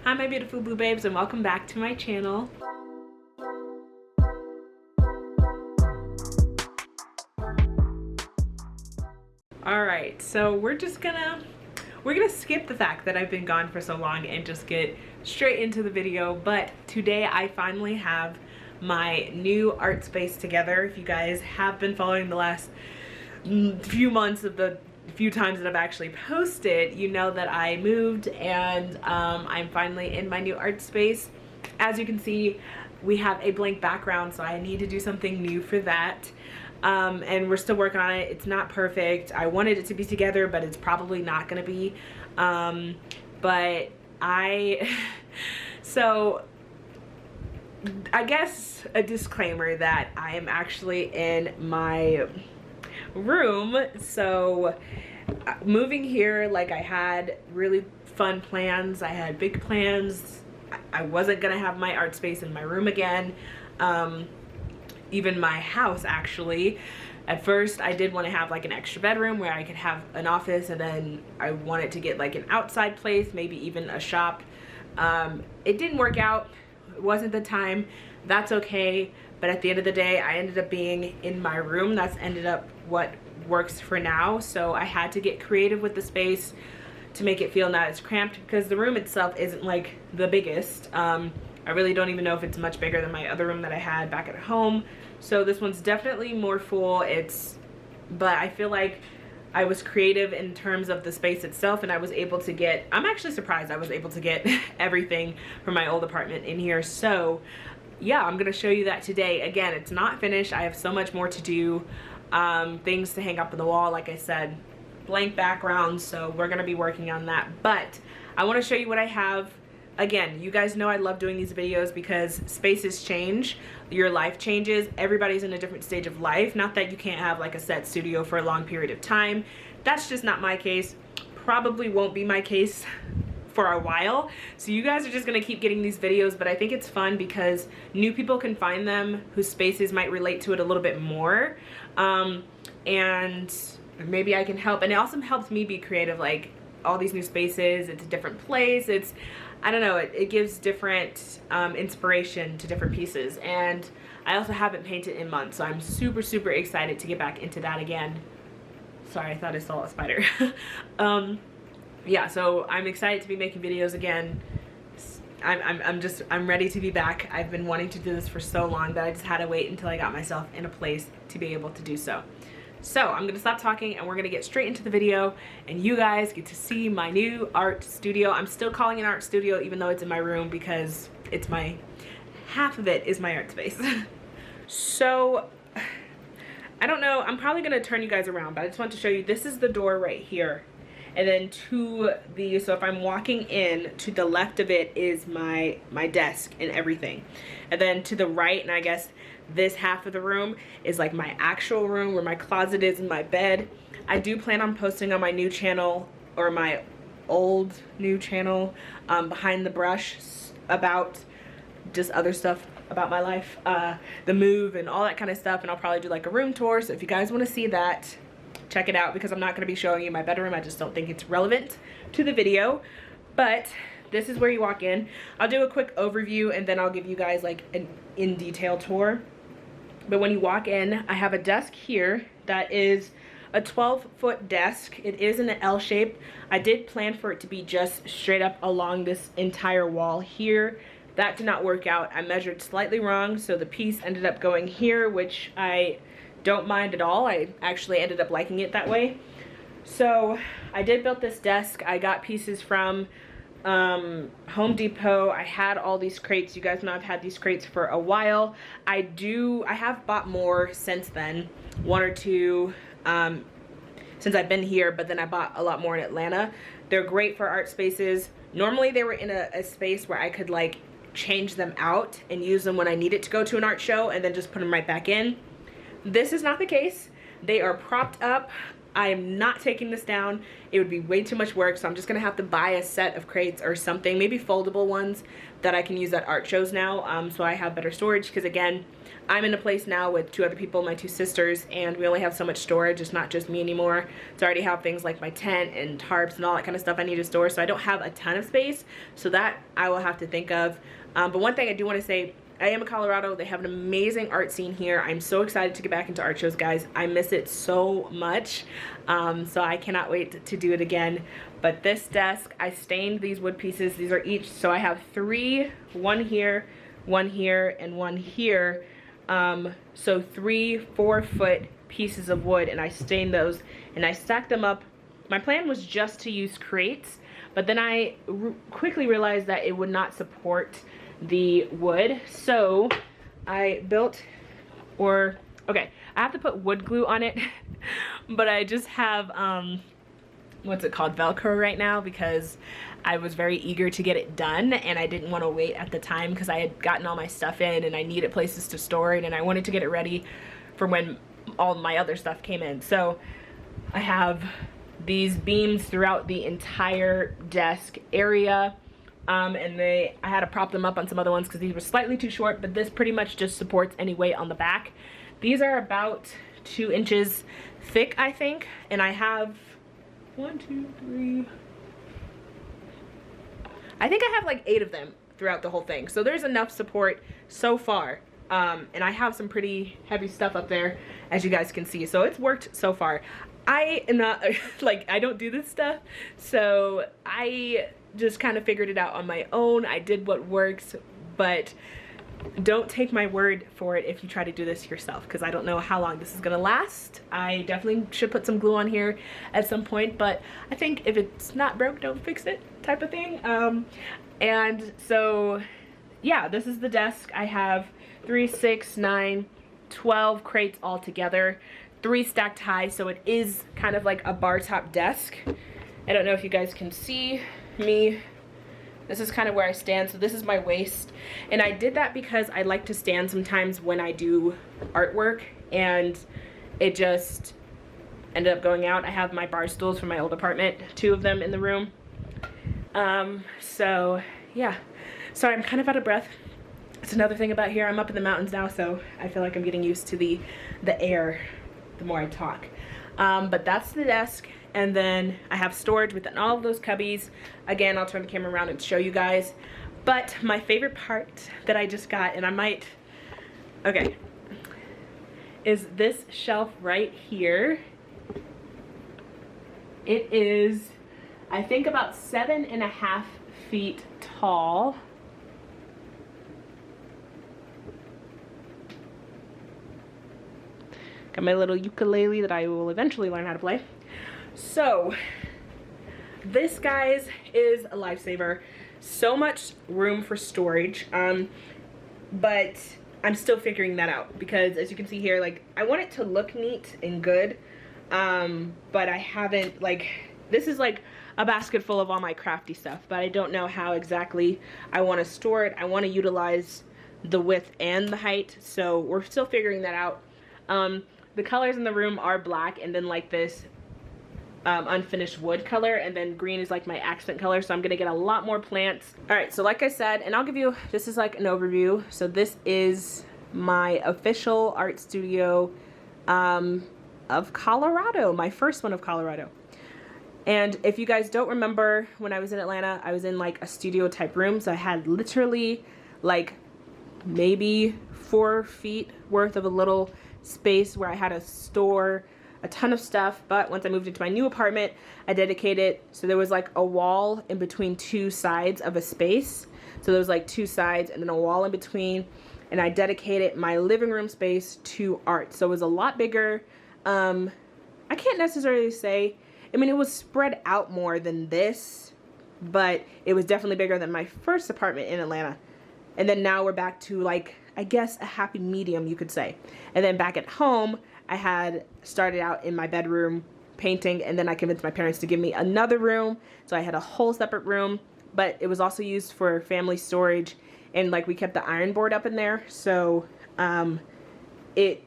Hi my beautiful boo babes, and welcome back to my channel. Alright, so we're gonna skip the fact that I've been gone for so long and just get straight into the video. But today I finally have my new art space together. If you guys have been following the last few months of the few times that I've actually posted, you know that I moved and I'm finally in my new art space. As you can see, we have a blank background, so I need to do something new for that. And we're still working on it. It's not perfect. I wanted it to be together, but it's probably not gonna be. So I guess a disclaimer that I am actually in my room. So moving here, like, I had really fun plans. I had big plans. I wasn't gonna have my art space in my room again. Even my house, actually. At first I did want to have like an extra bedroom where I could have an office, and then I wanted to get like an outside place, maybe even a shop. It didn't work out. It wasn't the time. That's okay. But at the end of the day, I ended up being in my room. That's ended up what works for now. So I had to get creative with the space to make it feel not as cramped, because the room itself isn't like the biggest. I really don't even know if it's much bigger than my other room that I had back at home. So this one's definitely more full. But I feel like I was creative in terms of the space itself, and I was able to get, I'm actually surprised I was able to get everything from my old apartment in here. So yeah, I'm gonna show you that today. Again, it's not finished. I have so much more to do. Things to hang up on the wall, like I said, blank background, so we're gonna be working on that. But I wanna show you what I have. Again, you guys know I love doing these videos because spaces change, your life changes, everybody's in a different stage of life. Not that you can't have like a set studio for a long period of time. That's just not my case. Probably won't be my case for a while. So you guys are just gonna keep getting these videos, but I think it's fun because new people can find them whose spaces might relate to it a little bit more. And maybe I can help. And it also helps me be creative, like all these new spaces, it's a different place. I don't know, it gives different inspiration to different pieces. And I also haven't painted in months, so I'm super, super excited to get back into that again. Sorry, I thought I saw a spider. Yeah, so I'm excited to be making videos again. I'm ready to be back. I've been wanting to do this for so long that I just had to wait until I got myself in a place to be able to do so. So I'm gonna stop talking and we're gonna get straight into the video, and you guys get to see my new art studio. I'm still calling it an art studio even though it's in my room, because it's half of it is my art space. So I don't know, I'm probably gonna turn you guys around, but I just want to show you, this is the door right here. And then so if I'm walking in, to the left of it is my desk and everything. And then to the right, and I guess this half of the room, is like my actual room where my closet is and my bed. I do plan on posting on my new channel, or my old new channel, Behind the Brush, about just other stuff about my life, the move and all that kind of stuff. And I'll probably do like a room tour. So if you guys want to see that, check it out, because I'm not going to be showing you my bedroom. I just don't think it's relevant to the video. But this is where you walk in. I'll do a quick overview and then I'll give you guys like an in-detail tour. But when you walk in, I have a desk here that is a 12-foot desk. It is in an L shape. I did plan for it to be just straight up along this entire wall here. That did not work out. I measured slightly wrong, so the piece ended up going here, which I don't mind at all. I actually ended up liking it that way. So I did build this desk. I got pieces from Home Depot. I had all these crates. You guys know I've had these crates for a while. I have bought more since then, one or two since I've been here, but then I bought a lot more in Atlanta. They're great for art spaces. Normally they were in a space where I could like change them out and use them when I needed to go to an art show and then just put them right back in. This is not the case. They are propped up. I am not taking this down. It would be way too much work, so I'm just gonna have to buy a set of crates or something, maybe foldable ones that I can use at art shows now, so I have better storage, because again, I'm in a place now with 2 other people, my 2 sisters, and we only have so much storage. It's not just me anymore. So I already have things like my tent and tarps and all that kind of stuff I need to store, so I don't have a ton of space, so that I will have to think of. But one thing I do want to say, I am in Colorado. They have an amazing art scene here. I'm so excited to get back into art shows, guys. I miss it so much. So I cannot wait to do it again. But this desk, I stained these wood pieces. These are each, so I have 3, one here, and one here. So 3 4-foot pieces of wood, and I stained those and I stacked them up. My plan was just to use crates, but then I quickly realized that it would not support the wood, so I built, okay, I have to put wood glue on it, but I just have what's it called, Velcro right now, because I was very eager to get it done and I didn't want to wait at the time, because I had gotten all my stuff in and I needed places to store it, and I wanted to get it ready for when all my other stuff came in. So I have these beams throughout the entire desk area. And I had to prop them up on some other ones because these were slightly too short, but this pretty much just supports any weight on the back. These are about 2 inches thick, I think, and I have 1, 2, 3. I think I have like 8 of them throughout the whole thing. So there's enough support so far. And I have some pretty heavy stuff up there, as you guys can see. So it's worked so far. I am not, like, I don't do this stuff. So I just kind of figured it out on my own. I did what works, but don't take my word for it if you try to do this yourself, because I don't know how long this is gonna last. I definitely should put some glue on here at some point, but I think if it's not broke, don't fix it type of thing. And so yeah, this is the desk. I have 3, 6, 9, 12 crates all together, 3 stacked high, so it is kind of like a bar top desk. I don't know if you guys can see me. This is kind of where I stand, so this is my waist, and I did that because I like to stand sometimes when I do artwork, and it just ended up going out. I have my bar stools from my old apartment, 2 of them in the room. So yeah, sorry, I'm kind of out of breath. It's another thing about here, I'm up in the mountains now, so I feel like I'm getting used to the air the more I talk. But that's the desk. And then I have storage within all of those cubbies. Again, I'll turn the camera around and show you guys. But my favorite part that I just got, and I might, okay, is this shelf right here. It is, I think, about 7.5 feet tall. Got my little ukulele that I will eventually learn how to play. So this, guys, is a lifesaver. So much room for storage, but I'm still figuring that out, because as you can see here, like, I want it to look neat and good, but I haven't, like, this is like a basket full of all my crafty stuff, but I don't know how exactly I want to store it. I want to utilize the width and the height, so we're still figuring that out. The colors in the room are black, and then like this unfinished wood color, and then green is like my accent color, so I'm gonna get a lot more plants. All right, so like I said, and I'll give you, this is like an overview. So this is my official art studio of Colorado, my first one of Colorado. And if you guys don't remember, when I was in Atlanta, I was in like a studio type room, so I had literally like maybe 4 feet worth of a little space where I had to store a ton of stuff. But once I moved into my new apartment, I dedicated, so there was like a wall in between 2 sides of a space. So there was like 2 sides and then a wall in between, and I dedicated my living room space to art. So it was a lot bigger. I can't necessarily say, I mean, it was spread out more than this, but it was definitely bigger than my first apartment in Atlanta. And then now we're back to, like, I guess a happy medium, you could say. And then back at home, I had started out in my bedroom painting, and then I convinced my parents to give me another room. So I had a whole separate room, but it was also used for family storage, and like we kept the iron board up in there. So it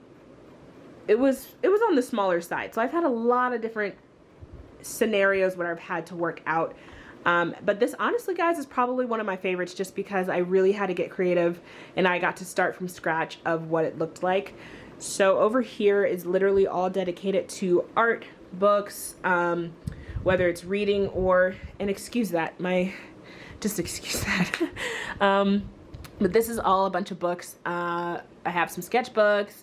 it was on the smaller side. So I've had a lot of different scenarios where I've had to work out. But this, honestly, guys, is probably one of my favorites just because I really had to get creative and I got to start from scratch of what it looked like. So over here is literally all dedicated to art, books, whether it's reading or, and excuse that, just excuse that. But this is all a bunch of books. I have some sketchbooks,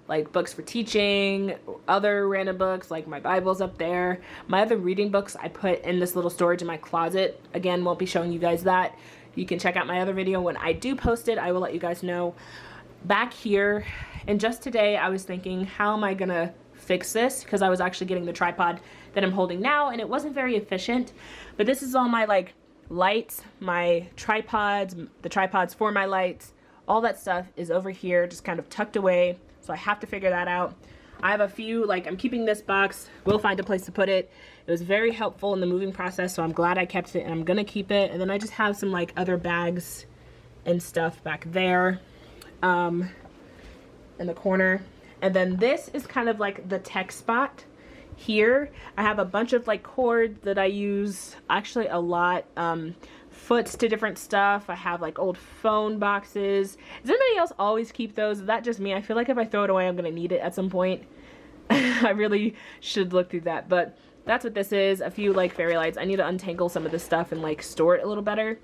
like books for teaching, other random books, like my Bible's up there. My other reading books I put in this little storage in my closet. Again, won't be showing you guys that. You can check out my other video. When I do post it, I will let you guys know. Back here, and just today I was thinking, how am I gonna fix this? Because I was actually getting the tripod that I'm holding now, and it wasn't very efficient. But this is all my like lights, my tripods, the tripods for my lights, all that stuff is over here, just kind of tucked away. So I have to figure that out. I have a few, like, I'm keeping this box. We'll find a place to put it. It was very helpful in the moving process, so I'm glad I kept it, and I'm gonna keep it. And then I just have some like other bags and stuff back there in the corner. And then this is kind of like the tech spot. Here I have a bunch of like cords that I use actually a lot, foots to different stuff. I have like old phone boxes. Does anybody else always keep those? Is that just me? I feel like if I throw it away I'm gonna need it at some point. I really should look through that, but that's what this is. A few like fairy lights. I need to untangle some of this stuff and like store it a little better.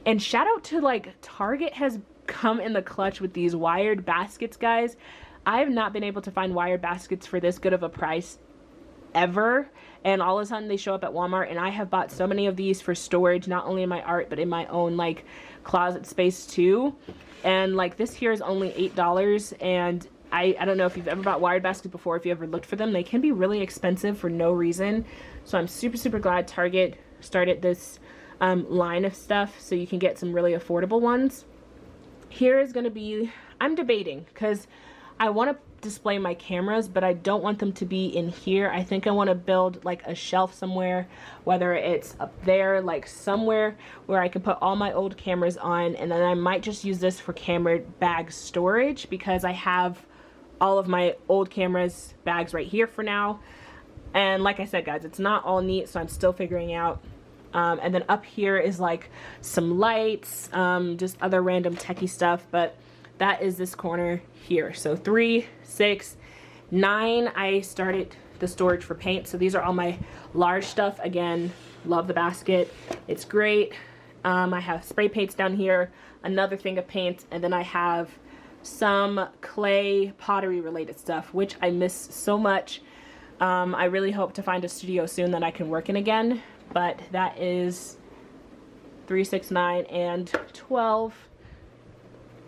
And shout out to like Target has come in the clutch with these wired baskets, guys. I have not been able to find wired baskets for this good of a price ever, and all of a sudden they show up at Walmart, and I have bought so many of these for storage, not only in my art but in my own like closet space too. And like this here is only $8, and I don't know if you've ever bought wired baskets before, if you ever looked for them. They can be really expensive for no reason. So I'm super glad Target started this line of stuff so you can get some really affordable ones. Here is going to be, I'm debating because I want to display my cameras, but I don't want them to be in here. I think I want to build like a shelf somewhere, whether it's up there, like somewhere where I can put all my old cameras on, and then I might just use this for camera bag storage because I have all of my old cameras bags right here for now. And like I said, guys, it's not all neat, so I'm still figuring out. And then up here is like some lights, just other random techie stuff, but that is this corner here. So 3, 6, 9, I started the storage for paint. So these are all my large stuff. Again, love the basket. It's great. I have spray paints down here, another thing of paint, and then I have some clay pottery related stuff, which I miss so much. I really hope to find a studio soon that I can work in again, but that is 3, 6, 9, and 12.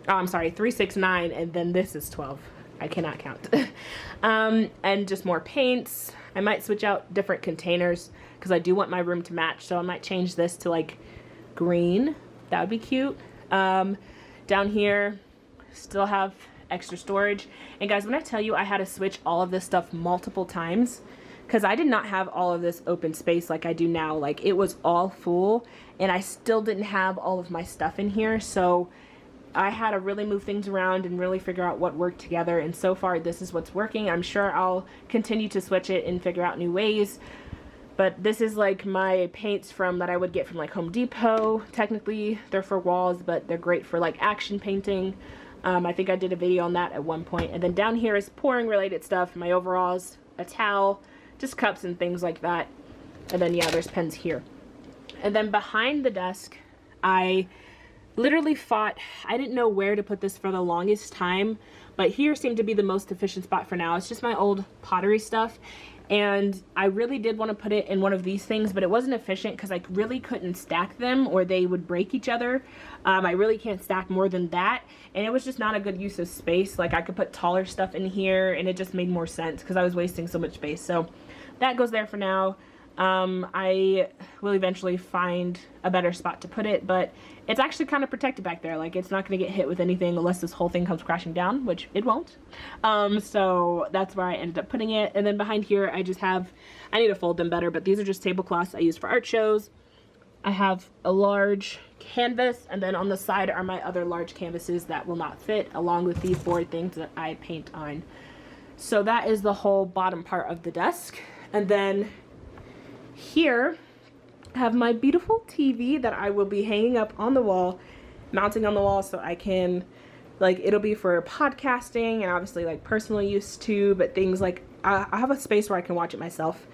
Oh, I'm sorry, 3, 6, 9, and then this is 12. I cannot count. And just more paints. I might switch out different containers because I do want my room to match, so I might change this to like green. That would be cute. Down here, still have extra storage. And guys, when I tell you I had to switch all of this stuff multiple times because I did not have all of this open space like I do now. Like, it was all full, and I still didn't have all of my stuff in here, so I had to really move things around and really figure out what worked together, and so far this is what's working. I'm sure I'll continue to switch it and figure out new ways, but this is like my paints from that I would get from like Home Depot. Technically they're for walls, but they're great for like action painting. I think I did a video on that at one point. And then down here is pouring related stuff, my overalls, a towel, just cups and things like that. And then yeah, there's pens here. And then behind the desk, I literally fought. I didn't know where to put this for the longest time, but here seemed to be the most efficient spot for now. It's just my old pottery stuff, and I really did want to put it in one of these things, but it wasn't efficient because I really couldn't stack them or they would break each other. I really can't stack more than that, and it was just not a good use of space. Like, I could put taller stuff in here and it just made more sense because I was wasting so much space. So that goes there for now. I will eventually find a better spot to put it, but it's actually kind of protected back there. Like, it's not going to get hit with anything unless this whole thing comes crashing down, which it won't. So that's where I ended up putting it. And then behind here, I need to fold them better, but these are just tablecloths I use for art shows. I have a large canvas, and then on the side are my other large canvases that will not fit, along with these board things that I paint on. So that is the whole bottom part of the desk. And then here I have my beautiful TV that I will be hanging up on the wall, mounting on the wall, so I can, like, it'll be for podcasting and obviously like personal use too, but things like I have a space where I can watch it myself.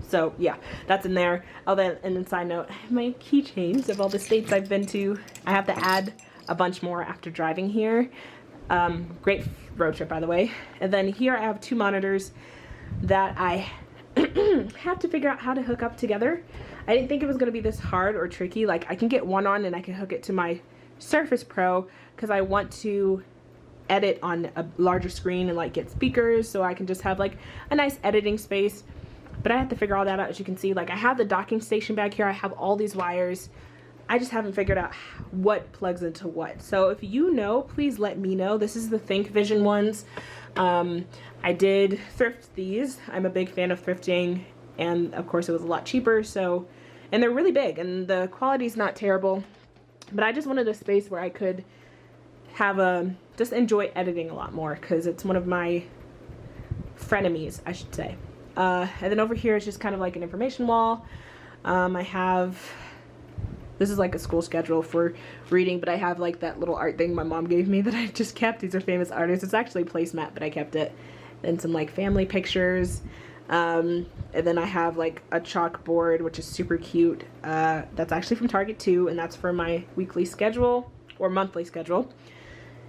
So yeah, that's in there. Oh, then, and then side note, I have my keychains of all the states I've been to. I have to add a bunch more after driving here. Great road trip, by the way. And then here I have 2 monitors that I have to figure out how to hook up together. I didn't think it was going to be this hard or tricky. Like, I can get one on and I can hook it to my Surface Pro because I want to edit on a larger screen and like get speakers, so I can just have like a nice editing space. But I have to figure all that out. As you can see, like, I have the docking station back here. I have all these wires. I just haven't figured out what plugs into what. So if you know, please let me know. This is the Think Vision ones. I did thrift these. I'm a big fan of thrifting, and of course it was a lot cheaper. So, and they're really big and the quality's not terrible, but I just wanted a space where I could have just enjoy editing a lot more, because it's one of my frenemies, I should say. And then over here is just kind of like an information wall. I have, this is like a school schedule for reading, but I have like that little art thing my mom gave me that I just kept. These are famous artists. It's actually a placemat, but I kept it. Then some like family pictures. And then I have like a chalkboard, which is super cute. That's actually from Target too, and that's for my weekly schedule or monthly schedule.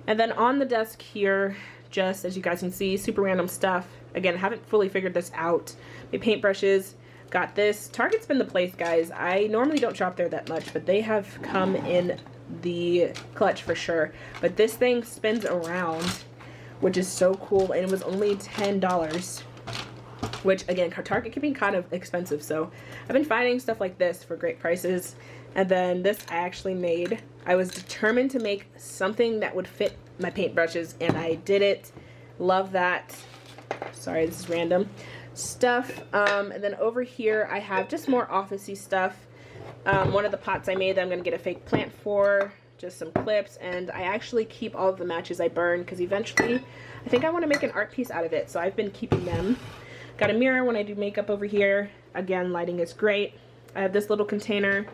And then on the desk here, just as you guys can see, super random stuff. Again, I haven't fully figured this out. My paintbrushes, got this. Target's been the place, guys. I normally don't shop there that much, but they have come in the clutch for sure. But this thing spins around, which is so cool, and it was only $10, which again, Target can be kind of expensive. So I've been finding stuff like this for great prices. And then this I actually made. I was determined to make something that would fit my paintbrushes, and I did it. Love that. Sorry, this is random stuff. And then over here I have just more office-y stuff. One of the pots I made that I'm going to get a fake plant for, just some clips, and I actually keep all of the matches I burn because eventually I think I want to make an art piece out of it, so I've been keeping them. Got a mirror when I do makeup over here. Again, lighting is great. I have this little container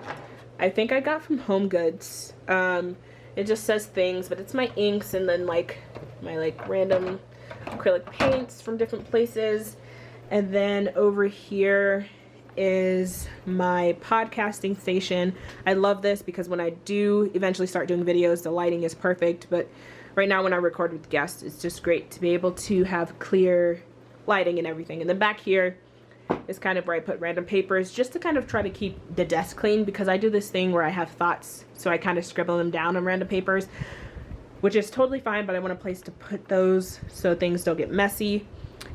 I think I got from Home Goods. It just says things, but it's my inks and then like my like random acrylic paints from different places. And then over here is my podcasting station. I love this because when I do eventually start doing videos, the lighting is perfect, but right now when I record with guests, it's just great to be able to have clear lighting and everything. And then back here is kind of where I put random papers, just to kind of try to keep the desk clean, because I do this thing where I have thoughts, so I kind of scribble them down on random papers, which is totally fine, but I want a place to put those so things don't get messy.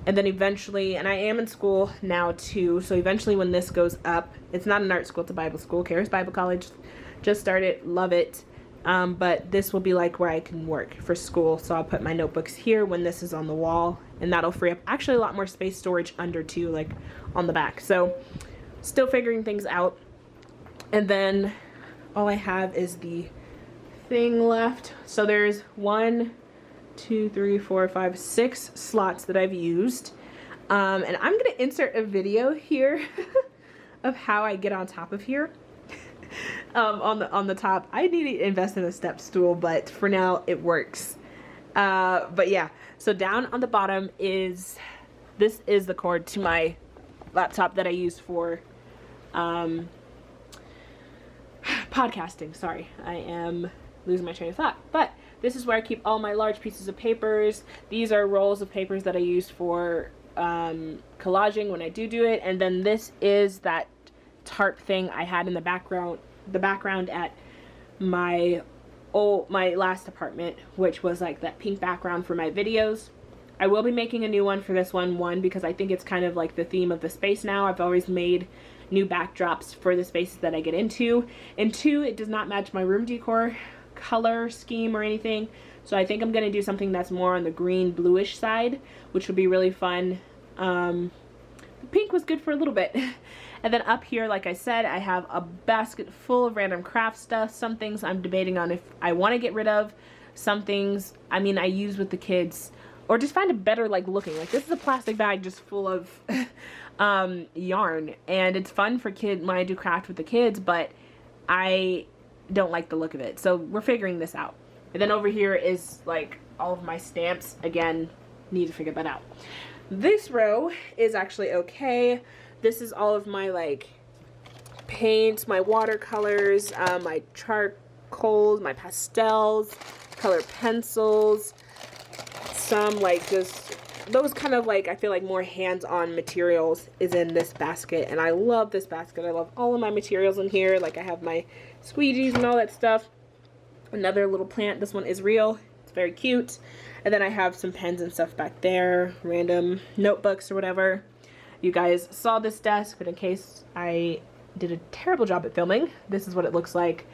And then eventually, and I am in school now too, so eventually when this goes up, it's not an art school, it's a Bible school, Charis Bible College, just started, love it. But this will be like where I can work for school, so I'll put my notebooks here when this is on the wall, and that'll free up actually a lot more space storage under too, like on the back. So still figuring things out. And then all I have is the thing left. So there's 1, 2, 3, 4, 5, 6 slots that I've used, and I'm gonna insert a video here of how I get on top of here. On the top, I need to invest in a step stool, but for now it works. But yeah, so down on the bottom is, this is the cord to my laptop that I use for podcasting. Sorry, I am losing my train of thought. But this is where I keep all my large pieces of papers. These are rolls of papers that I use for collaging when I do it. And then this is that tarp thing I had in the background at my last apartment, which was like that pink background for my videos. I will be making a new one for this one, because I think it's kind of like the theme of the space now. I've always made new backdrops for the spaces that I get into, and 2, it does not match my room decor color scheme or anything, so I think I'm gonna do something that's more on the green bluish side, which would be really fun. The pink was good for a little bit. And then up here, like I said, I have a basket full of random craft stuff. Some things I'm debating on if I want to get rid of. Some things, I mean, I use with the kids or just find a better like looking. Like this is a plastic bag just full of yarn, and it's fun for kids when I do craft with the kids, but I don't like the look of it. So we're figuring this out. And then over here is like all of my stamps. Again, need to figure that out. This row is actually okay. This is all of my like paints, my watercolors, my charcoals, my pastels, color pencils, some like just those kind of like, I feel like more hands-on materials is in this basket. And I love this basket. I love all of my materials in here. Like I have my squeegees and all that stuff. Another little plant. This one is real. It's very cute. And then I have some pens and stuff back there, random notebooks or whatever. You guys saw this desk, but in case I did a terrible job at filming, this is what it looks like.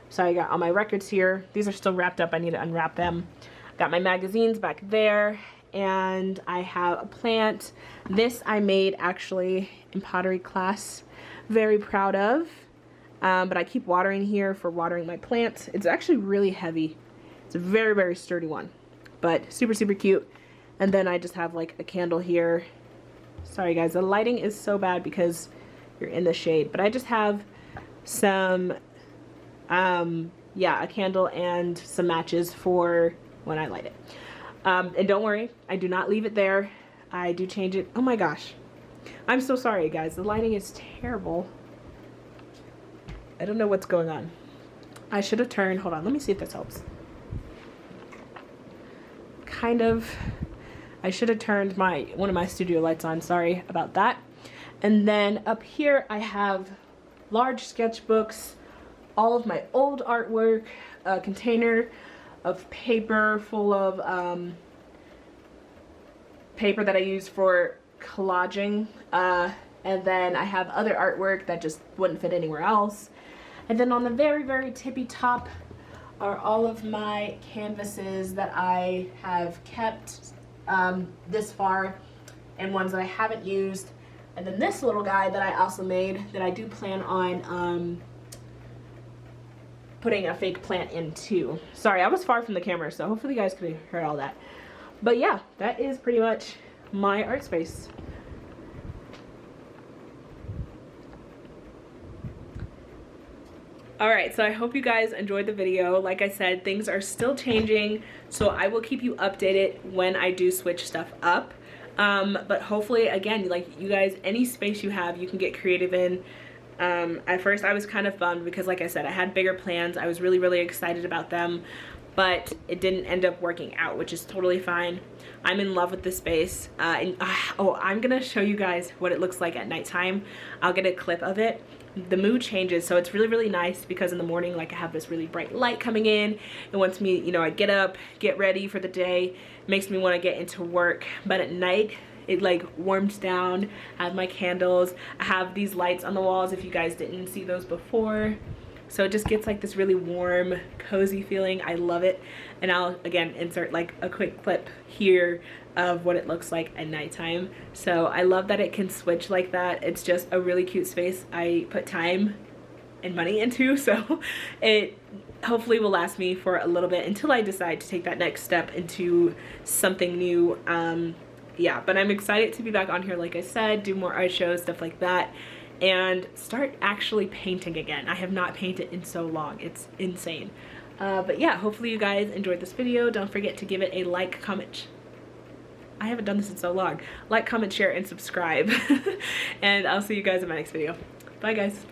So I got all my records here. These are still wrapped up. I need to unwrap them. Got my magazines back there, and I have a plant. This I made actually in pottery class. Very proud of. But I keep watering here for watering my plants. It's actually really heavy. It's a very, very sturdy one, but super, super cute. And then I just have like a candle here. Sorry guys, the lighting is so bad because you're in the shade, but I just have some, yeah, a candle and some matches for when I light it. And don't worry, I do not leave it there. I do change it. Oh my gosh. I'm so sorry guys, the lighting is terrible. I don't know what's going on. I should have turned, hold on, let me see if this helps. Kind of, I should have turned one of my studio lights on, sorry about that. And then up here I have large sketchbooks, all of my old artwork, a container of paper full of paper that I use for collaging, and then I have other artwork that just wouldn't fit anywhere else. And then on the very, very tippy top are all of my canvases that I have kept this far, and ones that I haven't used. And then this little guy that I also made that I do plan on putting a fake plant in too. Sorry, I was far from the camera, so hopefully you guys could have heard all that. But yeah, that is pretty much my art space. Alright, so I hope you guys enjoyed the video. Like I said, things are still changing, so I will keep you updated when I do switch stuff up. But hopefully, again, like you guys, any space you have, you can get creative in. At first I was kind of bummed because like I said, I had bigger plans. I was really, really excited about them, but it didn't end up working out, which is totally fine. I'm in love with this space. Oh, I'm gonna show you guys what it looks like at nighttime. I'll get a clip of it. The mood changes, so it's really, really nice because in the morning, like I have this really bright light coming in. It wants me, you know, I get up, get ready for the day, makes me want to get into work. But at night, it like warms down. I have my candles. I have these lights on the walls if you guys didn't see those before. So it just gets like this really warm, cozy feeling. I love it. And I'll again insert like a quick clip here of what it looks like at nighttime. So I love that it can switch like that. It's just a really cute space I put time and money into, so it hopefully will last me for a little bit until I decide to take that next step into something new. Yeah, but I'm excited to be back on here, like I said, do more art shows, stuff like that, and start actually painting again. I have not painted in so long. It's insane. But yeah, hopefully you guys enjoyed this video. Don't forget to give it a like, comment. I haven't done this in so long. Like, comment, share, and subscribe. And I'll see you guys in my next video. Bye, guys.